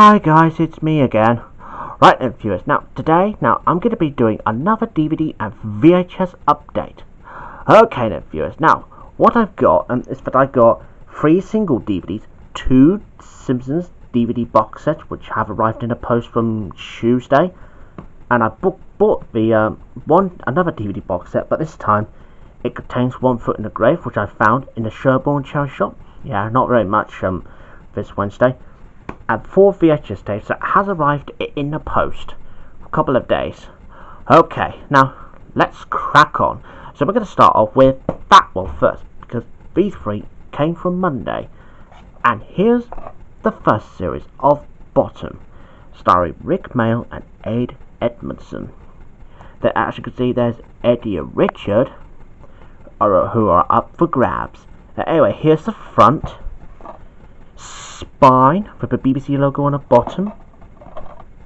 Hi guys, it's me again. Right then viewers, today I'm going to be doing another DVD and VHS update. Okay then viewers, what I've got is that I got 3 single DVDs, 2 Simpsons DVD box sets which have arrived in the post from Tuesday, and I bought the another DVD box set, but this time it contains One Foot in the Grave, which I found in the Sherborne charity shop. Yeah, not very much this Wednesday. And 4 VHS tapes that has arrived in the post for a couple of days. Okay, now let's crack on. So we're going to start off with that one first, because these 3 came from Monday. And here's the first series of Bottom, starring Rick Mayall and Ed Edmondson. There, as you can see, there's Eddie and Richard who are up for grabs. Anyway, here's the front. Spine with the BBC logo on the bottom,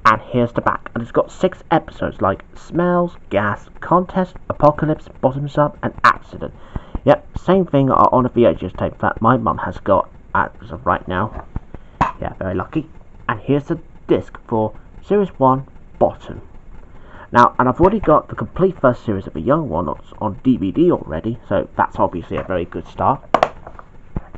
and here's the back, and it's got 6 episodes like Smells, Gas, Contest, Apocalypse, Bottoms Up, and Accident. Yep, same thing on a VHS tape that my mum has got as of right now. Yeah, very lucky. And here's the disc for Series 1, Bottom. Now, and I've already got the complete first series of the young one on DVD already, so that's obviously a very good start.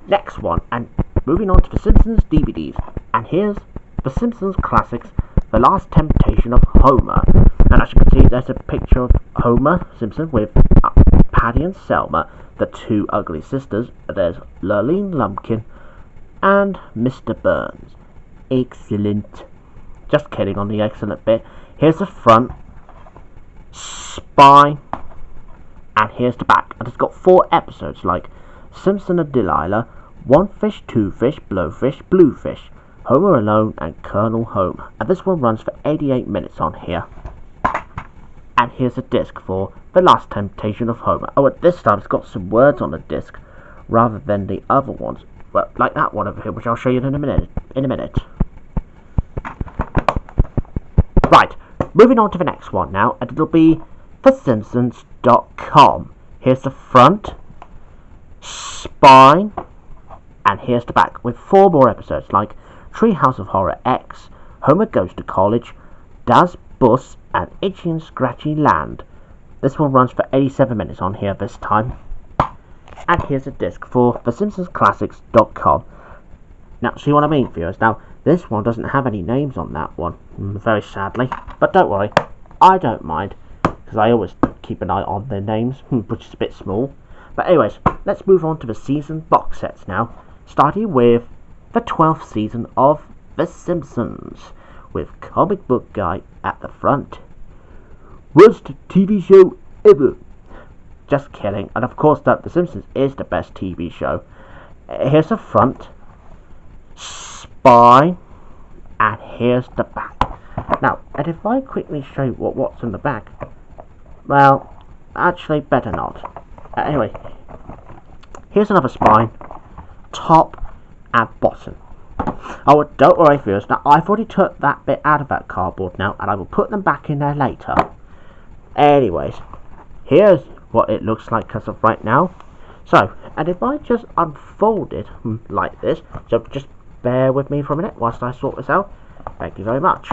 Next one, and moving on to the Simpsons DVDs, and here's the Simpsons classics, The Last Temptation of Homer. And as you can see, there's a picture of Homer Simpson with Patty and Selma, the 2 ugly sisters. There's Lurleen Lumpkin and Mr. Burns. Excellent. Just kidding on the excellent bit. Here's the front, spine, and here's the back. And it's got 4 episodes like Simpson and Delilah, One Fish, Two Fish, Blowfish, Bluefish, Homer Alone, and Colonel Homer. And this one runs for 88 minutes on here. And here's a disc for The Last Temptation of Homer. Oh, at this time it's got some words on the disc rather than the other ones. Well, like that one over here, which I'll show you in a minute. Right, moving on to the next one now, and it'll be TheSimpsons.com. Here's the front, spine, and here's the back, with 4 more episodes like Treehouse of Horror X, Homer Goes to College, Das Bus, and Itchy and Scratchy Land. This one runs for 87 minutes on here this time. And here's a disc for TheSimpsonsClassics.com. Now, see what I mean, viewers? Now, this one doesn't have any names on that one, very sadly. But don't worry, I don't mind, because I always keep an eye on their names, which is a bit small. But anyways, let's move on to the season box sets now, starting with the 12th season of The Simpsons, with Comic Book Guy at the front. Worst TV show ever. Just kidding, and of course that The Simpsons is the best TV show. Here's the front, spine, and here's the back. Now, and if I quickly show you what's in the back, well, actually better not. Anyway, here's another spine, top and bottom. Oh, don't worry viewers, now I've already took that bit out of that cardboard now, and I will put them back in there later. Anyways, here's what it looks like as of right now. So, and if I just unfold it like this, so just bear with me for a minute whilst I sort this out. Thank you very much.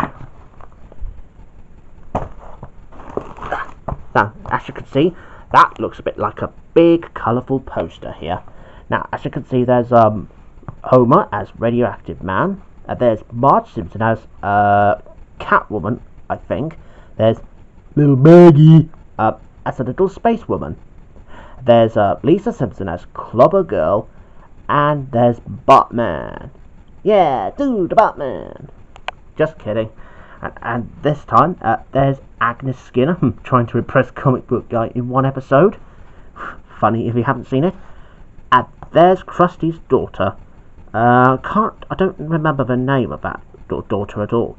Now, as you can see, that looks a bit like a big colourful poster here. Now, as you can see, there's Homer as Radioactive Man. There's Marge Simpson as Catwoman, I think. There's Little Maggie as a little space woman. There's Lisa Simpson as Clobber Girl. And there's Batman. Yeah, dude, Batman. Just kidding. And this time, there's Agnes Skinner trying to impress Comic Book Guy in one episode. Funny if you haven't seen it. And there's Krusty's daughter. I don't remember the name of that daughter at all.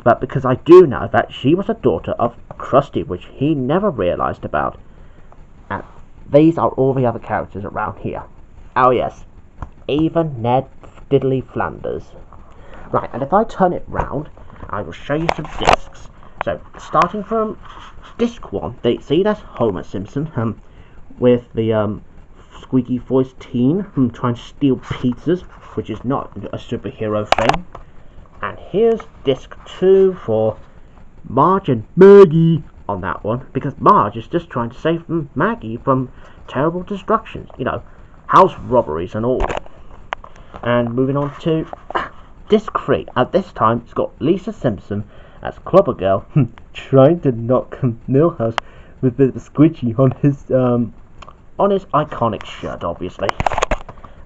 But because I do know that she was a daughter of Krusty, which he never realised about. And these are all the other characters around here. Oh yes, even Ned Diddley Flanders. Right, and if I turn it round, I will show you some discs. So, starting from disc 1, see that's Homer Simpson, with the squeaky voiced teen trying to steal pizzas, which is not a superhero thing. And here's disc 2 for Marge and Maggie on that one, because Marge is just trying to save Maggie from terrible destructions, you know, house robberies and all. And moving on to disc 3. At this time, it's got Lisa Simpson as Clubber Girl trying to knock Milhouse with a bit of squidgy on his iconic shirt, obviously.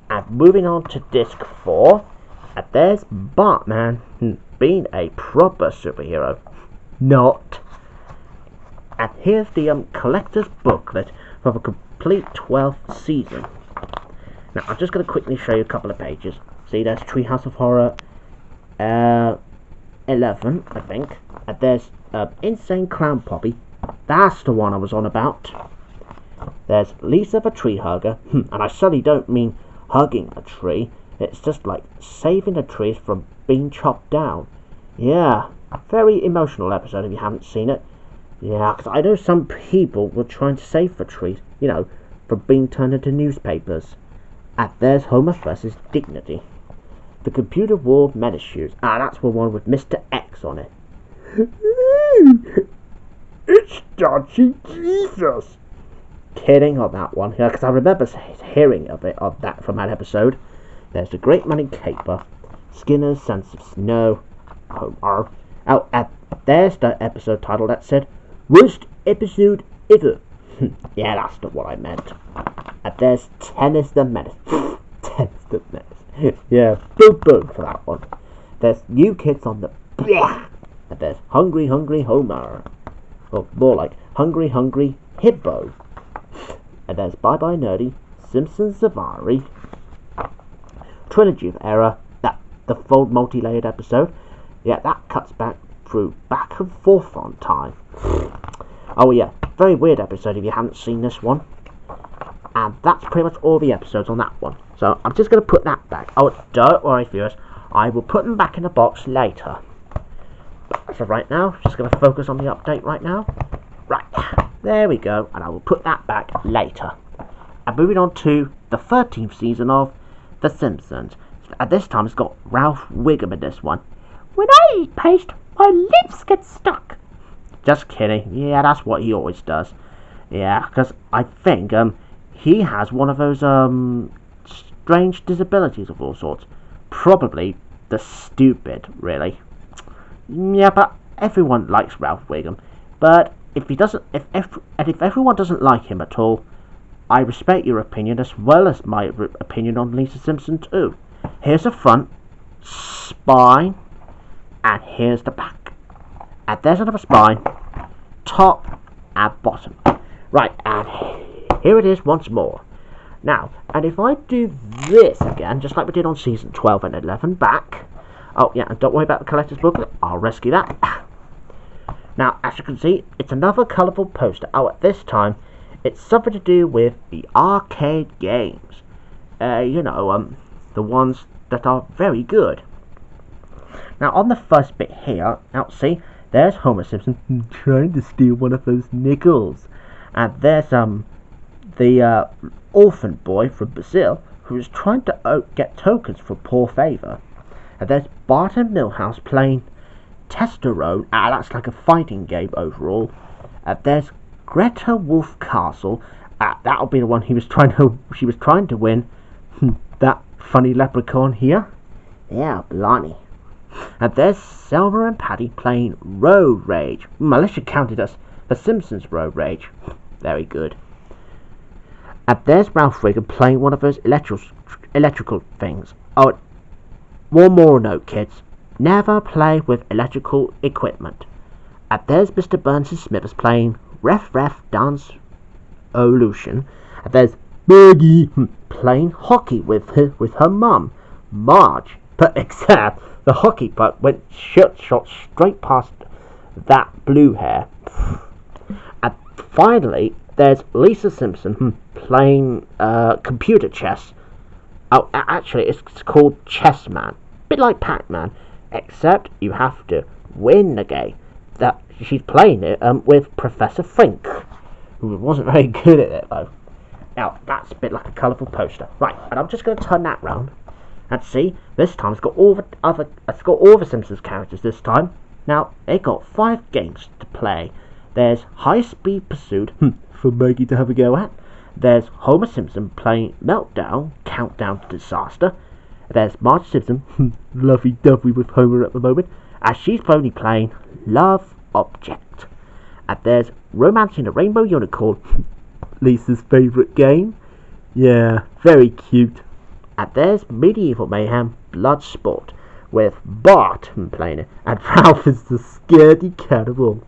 And moving on to disc 4, and there's Bartman being a proper superhero. Not. And here's the collector's booklet for the complete 12th season. Now, I'm just going to quickly show you a couple of pages. See, there's Treehouse of Horror 11, I think. And there's Insane Clown Poppy. That's the one I was on about. There's Lisa the Tree Hugger. And I certainly don't mean hugging a tree. It's just like saving the trees from being chopped down. Yeah, very emotional episode if you haven't seen it. Yeah, because I know some people were trying to save the trees, you know, from being turned into newspapers. And there's Homer vs. Dignity. The Computer War Menace Shoes. That's the one with Mr. X on it. It's Dodgy Jesus. Kidding on that one, yeah, because I remember hearing of that from that episode. There's the Great Money Caper, Skinner's Sense of Snow, Homer. There's the episode title that said Worst Episode Ever. Yeah, that's not what I meant. And there's Tennis the Menace. Tennis the Menace. Yeah, boom for that one. There's New Kids on the Blah. And there's Hungry Hungry Homer. Or more like Hungry Hungry Hippo. And there's Bye Bye Nerdy, Simpsons Safari, Trilogy of Error, the full multi-layered episode. Yeah, that cuts back and forth on time. Oh yeah, very weird episode if you haven't seen this one. And that's pretty much all the episodes on that one. So I'm just going to put that back. Oh, don't worry viewers, I will put them back in the box later. So right now, just going to focus on the update right now. Right, there we go, and I will put that back later. And moving on to the 13th season of The Simpsons. At this time, it's got Ralph Wiggum in this one. When I eat paste, my lips get stuck. Just kidding. Yeah, that's what he always does. Yeah, because I think he has one of those strange disabilities of all sorts. Probably the stupid, really. Yeah, but everyone likes Ralph Wiggum. But if everyone doesn't like him at all, I respect your opinion as well as my opinion on Lisa Simpson too. Here's the front, spine, and here's the back. And there's another spine, top and bottom. Right, and here it is once more. Now, and if I do this again, just like we did on season 12 and 11, back. Oh yeah, and don't worry about the collector's booklet, I'll rescue that. Now, as you can see, it's another colourful poster. Oh, at this time, it's something to do with the arcade games. You know, the ones that are very good. Now, on the first bit here, now see, there's Homer Simpson trying to steal one of those nickels. And there's the orphan boy from Brazil who's trying to get tokens for poor favour. And there's Bart and Milhouse playing Testosterone. That's like a fighting game overall. There's Greta Wolf Castle. That'll be the one she was trying to win. That funny leprechaun here. Yeah, blimey. And there's Selma and Paddy playing Road Rage. Militia counted us the Simpsons Road Rage. Very good. And there's Ralph Wiggum playing one of those electrical things. Oh, one more note, kids. Never play with electrical equipment. And there's Mr. Burns and Smithers playing Ref Dance Evolution. And there's Maggie playing hockey with her mum, Marge. But except the hockey puck went shot straight past that blue hair. And finally, there's Lisa Simpson playing computer chess. Oh, actually, it's called Chessman. Bit like Pac-Man, except you have to win the game. That she's playing it with Professor Frink, who wasn't very good at it though. Now that's a bit like a colourful poster, right? And I'm just going to turn that round And see, this time it's got all the Simpsons characters this time. Now, it got 5 games to play. There's High Speed Pursuit, for Maggie to have a go at. There's Homer Simpson playing Meltdown, Countdown to Disaster. There's Marge Simpson, lovey-dovey with Homer at the moment, as she's only playing Love Object. And there's Romancing the Rainbow Unicorn, Lisa's favourite game. Yeah, very cute. And there's Medieval Mayhem Bloodsport, with Bart playing it, and Ralph is the scaredy cannibal.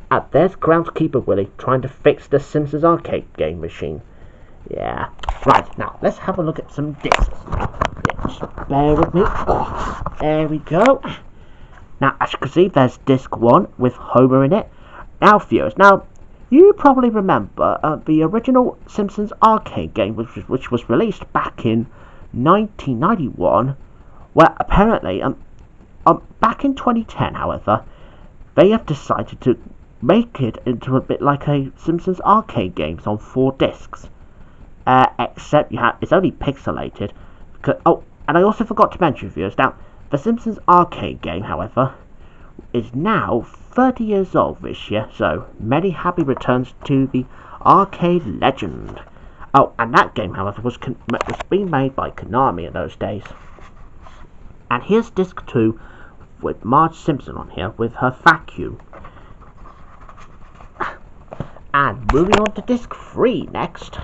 And there's Groundskeeper Willie trying to fix the Simpsons arcade game machine. Yeah. Right, now let's have a look at some discs. Yeah, just bear with me. Oh, there we go. Now, as you can see, there's disc 1 with Homer in it. Now, viewers, you probably remember the original Simpsons arcade game, which was released back in 1991. Well, apparently, back in 2010, however, they have decided to make it into a bit like a Simpsons arcade games on 4 discs. Except it's only pixelated. And I also forgot to mention, viewers, now, the Simpsons arcade game, however, is now 30 years old this year, so many happy returns to the arcade legend. Oh, and that game, however, was being made by Konami in those days. And here's disc 2 with Marge Simpson on here with her vacuum. And moving on to disc 3 next.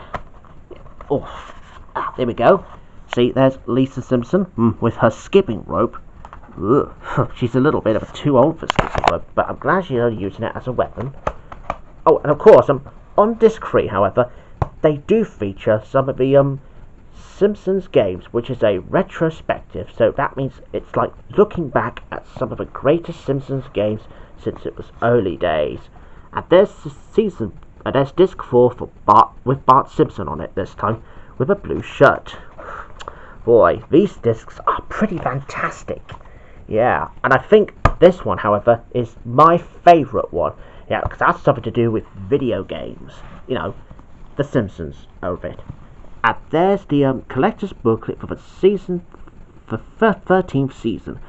Oh, there we go. See, there's Lisa Simpson with her skipping rope. Ugh, she's a little bit of too old for skipping rope, but I'm glad she's only using it as a weapon. Oh, and of course, on disc 3, however, they do feature some of the Simpsons games, which is a retrospective, so that means it's like looking back at some of the greatest Simpsons games since it was early days. And there's disc 4 for Bart, with Bart Simpson on it this time, with a blue shirt. Boy, these discs are pretty fantastic. Yeah, and I think this one, however, is my favourite one. Yeah, because that's something to do with video games. You know, The Simpsons over it. And there's the collector's booklet for the 13th season.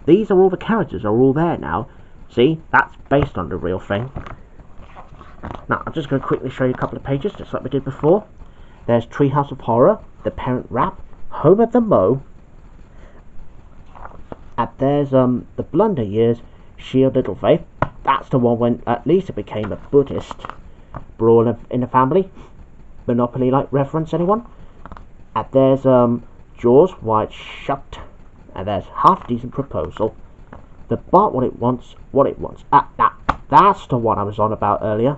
These are all the characters, are all there now. See, that's based on the real thing. Now, I'm just going to quickly show you a couple of pages, just like we did before. There's Treehouse of Horror, The Parent Rap, Homer the Moe. And there's The Blunder Years, Shield Little Faith. That's the one when Lisa became a Buddhist. Brawl in the Family. Monopoly-like reference, anyone? And there's Jaws, Wide Shut. And there's Half Decent Proposal. The Bart What It Wants. That's the one I was on about earlier.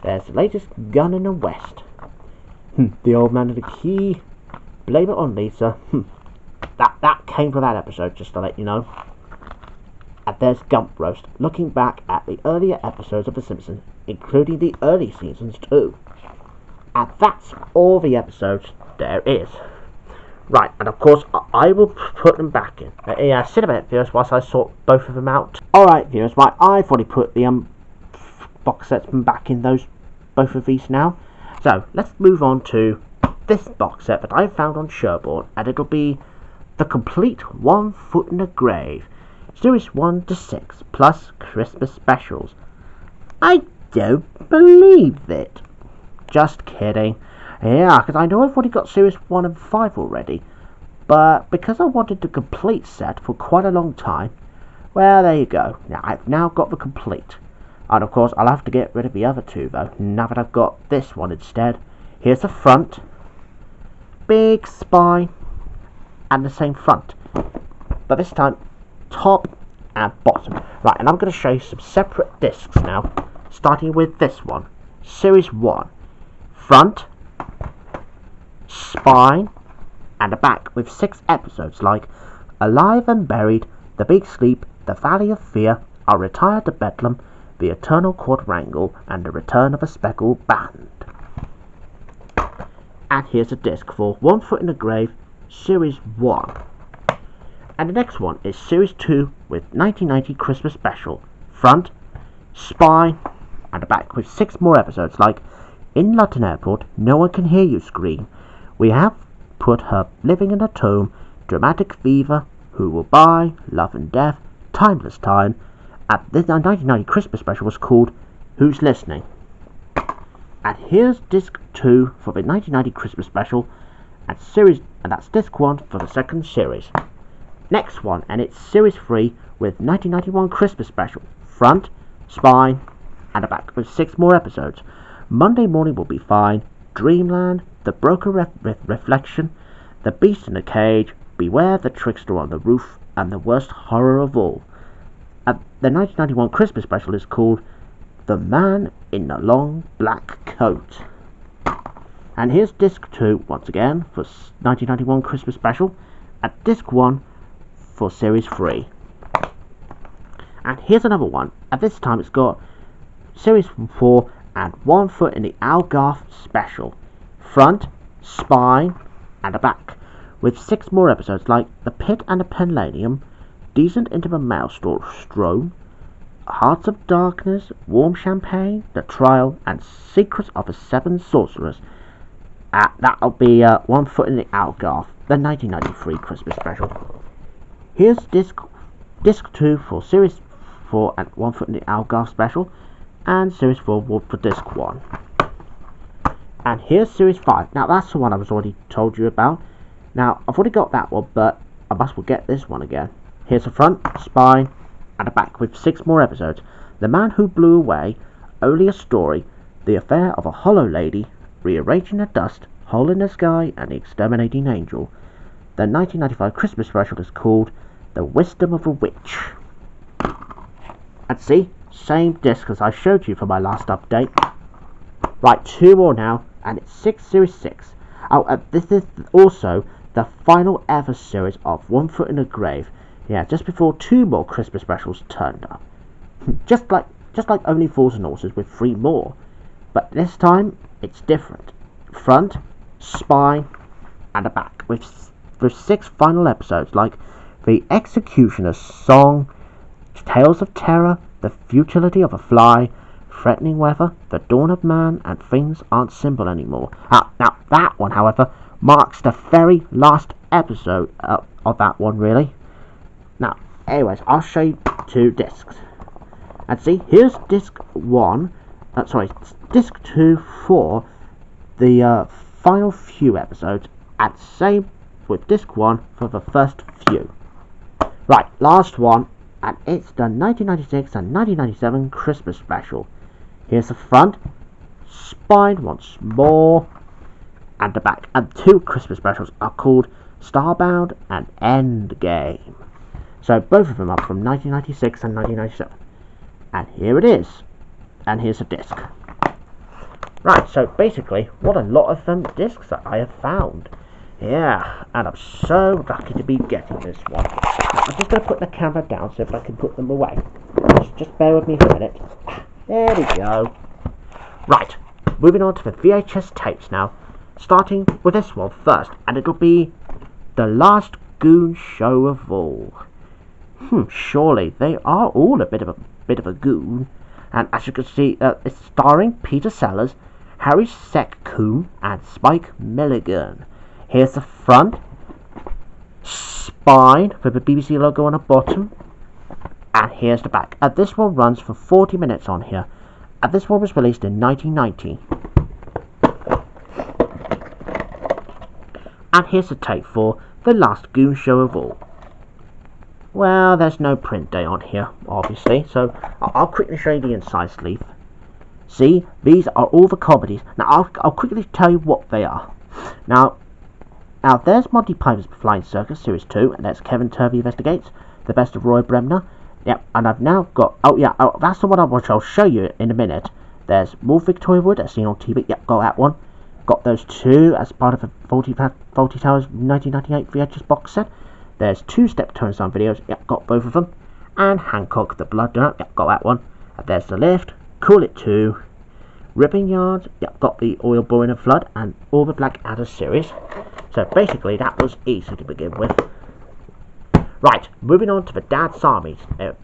There's the latest Gun in the West. The Old Man of the Key. Blame It on Lisa. That came from that episode, just to let you know. And there's Gump Roast, looking back at the earlier episodes of The Simpsons, including the early seasons too. And that's all the episodes there is. Right, and of course, I will put them back in. Yeah, sit a minute, viewers, whilst I sort both of them out. Alright, viewers, right, I've already put the box sets back in both of these now. So, let's move on to this box set that I found on Sherborne, and it'll be the complete 1 Foot in the Grave, Series 1 to 6, plus Christmas specials. I don't believe it. Just kidding. Yeah, because I know I've already got Series 1 and 5 already, but because I wanted the complete set for quite a long time, well, there you go. Now, I've now got the complete. And of course, I'll have to get rid of the other 2, though, now that I've got this one instead. Here's the front. Big spine. And the same front. But this time, top and bottom. Right, and I'm going to show you some separate discs now. Starting with this one. Series 1. Front. Spine. And a back with 6 episodes like Alive and Buried, The Big Sleep, The Valley of Fear, I'll Retire to Bedlam, The Eternal Quadrangle, and The Return of a Speckled Band. And here's a disc for 1 Foot in the Grave, Series 1. And the next one is Series 2 with 1990 Christmas Special. Front, spine, and a back with 6 more episodes like In London Airport, No One Can Hear You Scream. We Have put her living in a tomb, dramatic fever, who will buy, love and death, timeless time. At this 1990 Christmas special was called Who's Listening? And here's disc 2 for the 1990 Christmas special, and that's disc 1 for the second series. Next one, and it's series 3 with 1991 Christmas special, front, spine, and a back with 6 more episodes. Monday Morning Will Be Fine, Dreamland, The Broken Reflection, The Beast in the Cage, Beware the Trickster on the Roof, and the worst horror of all. The 1991 Christmas special is called The Man in the Long Black Coat. And here's disc 2 once again for 1991 Christmas special, and disc 1 for series 3. And here's another one, and this time it's got series 4 and One Foot in the Algarve special, front, spine, and a back, with 6 more episodes like The Pit and the Penlanium, Decent into the Maelstrom, Hearts of Darkness, Warm Champagne, The Trial, and Secrets of the Seven Sorcerers. That'll be One Foot in the Algarve, the 1993 Christmas special. Here's disc 2 for series 4 and One Foot in the Algarve special, and series 4 for disc 1. And here's series 5. Now that's the one I was already told you about. Now I've already got that one, but I must well get this one again. Here's a front, spine, and a back with 6 more episodes. The Man Who Blew Away, Only a Story, The Affair of a Hollow Lady, Rearranging the Dust, Hole in the Sky, and The Exterminating Angel. The 1995 Christmas special is called The Wisdom of a Witch. And see, same disc as I showed you for my last update. Right, 2 more now, and it's series 6. This is also the final ever series of One Foot in the Grave. Yeah, just before 2 more Christmas specials turned up. just like Only Fools and Horses with 3 more. But this time, it's different. Front, spine, and a back, with 6 final episodes like The Executioner's Song, Tales of Terror, The Futility of a Fly, Threatening Weather, The Dawn of Man, and Things Aren't Simple Anymore. Now that one, however, marks the very last episode of that one, really. Now, anyways, I'll show you 2 discs. And see, here's disc 2 for the final few episodes, and same with disc 1 for the first few. Right, last one, and it's the 1996 and 1997 Christmas special. Here's the front, spine once more, and the back. And 2 Christmas specials are called Starbound and Endgame. So both of them are from 1996 and 1997. And here it is. And here's a disc. Right, so basically, what a lot of discs that I have found. Yeah, and I'm so lucky to be getting this one. I'm just going to put the camera down so that I can put them away. Just bear with me for a minute. There we go. Right, moving on to the VHS tapes now. Starting with this one first, and it'll be The Last Goon Show of All. Surely they are all a bit of a goon. And as you can see, it's starring Peter Sellers, Harry Secombe, and Spike Milligan. Here's the front, spine with the BBC logo on the bottom, and here's the back. This one runs for 40 minutes on here, and this one was released in 1990. And here's the tape for The Last Goon Show of All. Well, there's no print day on here, obviously, so I'll quickly show you the inside sleeve. See, these are all the comedies. Now, I'll quickly tell you what they are. Now there's Monty Python's Flying Circus, Series 2, and that's Kevin Turvey Investigates, The Best of Roy Bremner. Yep, and I've now got, that's the one which I'll show you in a minute. There's more Victoria Wood, as seen on TV, yep, got that one. Got those 2 as part of a Faulty Towers 1998 VHS box set. There's 2 Step Toe and Son videos, yep, got both of them. And Hancock, the Blood Donut, yep, got that one. And there's The Lift, Cool It 2, Ripping Yards, yep, got the Oil Boring and Flood, and all the Black Adder series. So basically that was easy to begin with. Right, moving on to the Dad's Army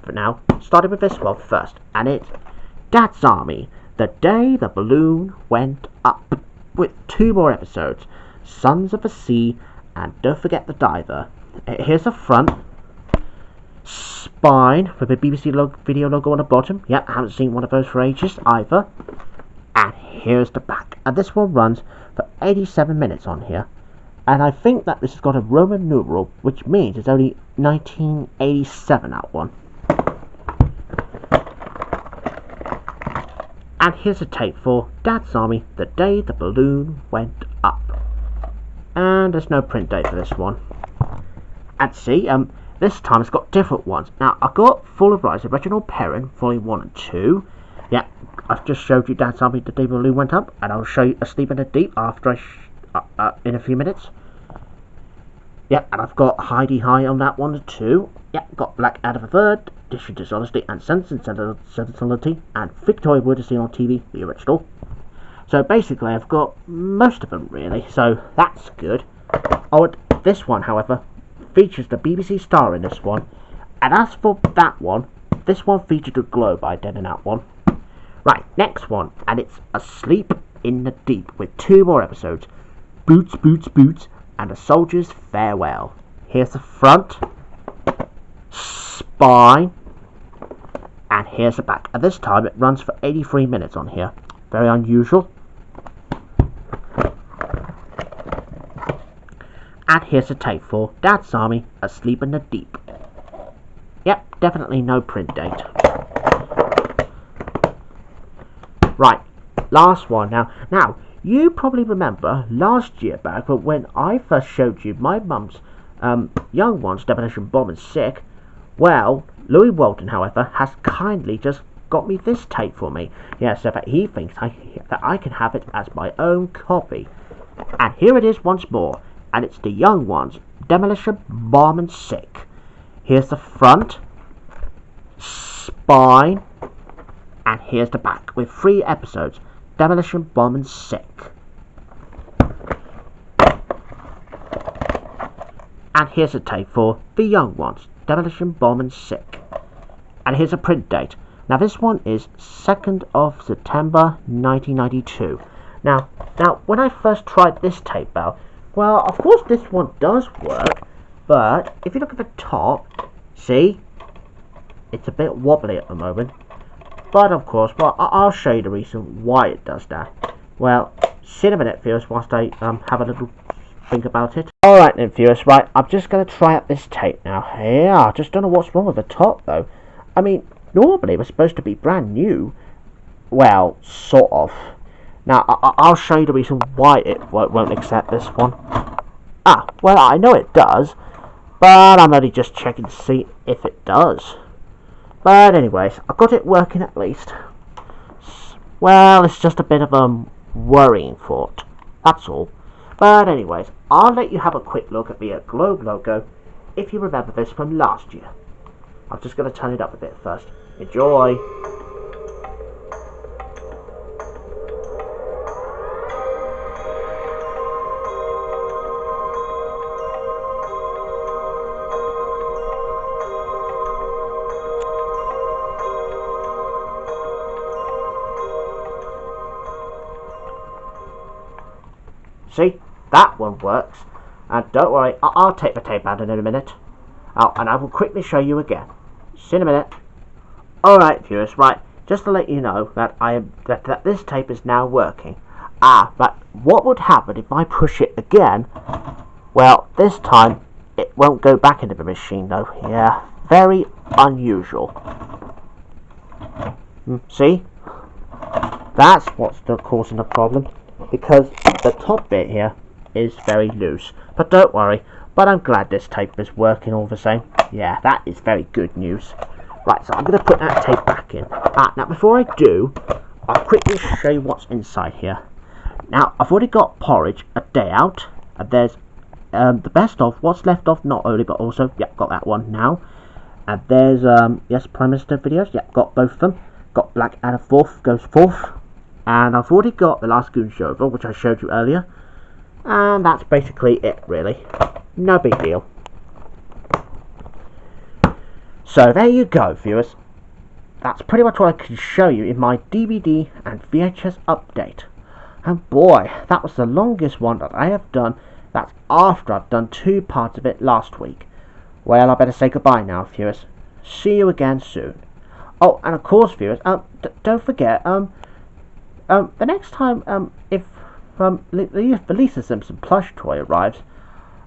for now. Starting with this one first, and it's Dad's Army, The Day the Balloon Went Up, with 2 more episodes. Sons of the Sea, and don't forget the diver. Here's the front. Spine with a BBC video logo on the bottom. Yep, I haven't seen one of those for ages either. And here's the back. And this one runs for 87 minutes on here. And I think that this has got a Roman numeral, which means it's only 1987, that one. And here's a tape for Dad's Army, the day the balloon went up. And there's no print date for this one. And see, this time it's got different ones. Now, I've got Full of Rise of Reginald Perrin, Volume 1 and 2. Yeah, I've just showed you Dad's Army, the day the balloon went up. And I'll show you Asleep in the Deep after in a few minutes. Yeah, and I've got Heidi High on that one too. Yeah, got Black Adam the Third, Dish of Dishonesty and Sensibility, and Victoria Wood is seen on TV, the original. So basically I've got most of them really, so that's good. Oh, this one, however, features the BBC star in this one. And as for that one, this one featured a globe I did in that one. Right, next one, and it's Asleep in the Deep with 2 more episodes. Boots, Boots, Boots, and A Soldier's Farewell. Here's the front, spine, and here's the back. And this time it runs for 83 minutes on here. Very unusual. And here's the tape for Dad's Army, Asleep in the Deep. Yep, definitely no print date. Right, last one now. Now, you probably remember last year back, but when I first showed you my mum's young ones, Demolition Bomb and Sick, well, Louis Walton, however, has kindly just got me this tape for me. Yeah, so that he thinks that I can have it as my own copy. And here it is once more, and it's the young ones, Demolition Bomb and Sick. Here's the front, spine, and here's the back with 3 episodes, Demolition Bomb and Sick. And here's a tape for the young ones, Demolition Bomb and Sick. And here's a print date. Now this one is 2nd of September 1992. Now when I first tried this tape out, well, of course this one does work, but if you look at the top, see, it's a bit wobbly at the moment. But of course, well, I'll show you the reason why it does that. Well, see in a minute, viewers, whilst I have a little think about it. Alright then, viewers, right, I'm just going to try out this tape now. Yeah, I just don't know what's wrong with the top, though. I mean, normally it was supposed to be brand new. Well, sort of. Now, I'll show you the reason why it won't accept this one. Ah, well, I know it does, but I'm only just checking to see if it does. But anyways, I got it working at least. Well, it's just a bit of a worrying thought, that's all. But anyways, I'll let you have a quick look at the globe logo, if you remember this from last year. I'm just going to turn it up a bit first. Enjoy! See, that one works, and don't worry, I'll take the tape out in a minute. Oh, and I will quickly show you again. See in a minute. Alright viewers, right, just to let you know that that this tape is now working. Ah, but what would happen if I push it again? Well, this time it won't go back into the machine though. Yeah, very unusual. See? That's what's causing the problem, because the top bit here is very loose. But don't worry, but I'm glad this tape is working all the same. Yeah, that is very good news. Right, so I'm going to put that tape back in. Now before I do, I'll quickly show you what's inside here. Now, I've already got Porridge, A Day Out, and there's the best of What's Left Of Not Only, but also, yep, got that one now. And there's, yes, Prime Minister videos, yep, got both of them. Got Black Adam Goes Forth. And I've already got The Last Goon Show Over, which I showed you earlier. And that's basically it, really. No big deal. So there you go, viewers. That's pretty much what I can show you in my DVD and VHS update. And boy, that was the longest one that I have done. That's after I've done 2 parts of it last week. Well, I better say goodbye now, viewers. See you again soon. Oh, and of course, viewers, don't forget, the next time, if the Lisa Simpson plush toy arrives,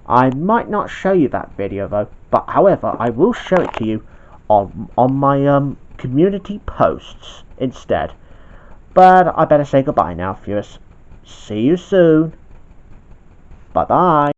I might not show you that video though, but however, I will show it to you on my community posts instead. But I better say goodbye now, viewers. See you soon. Bye bye.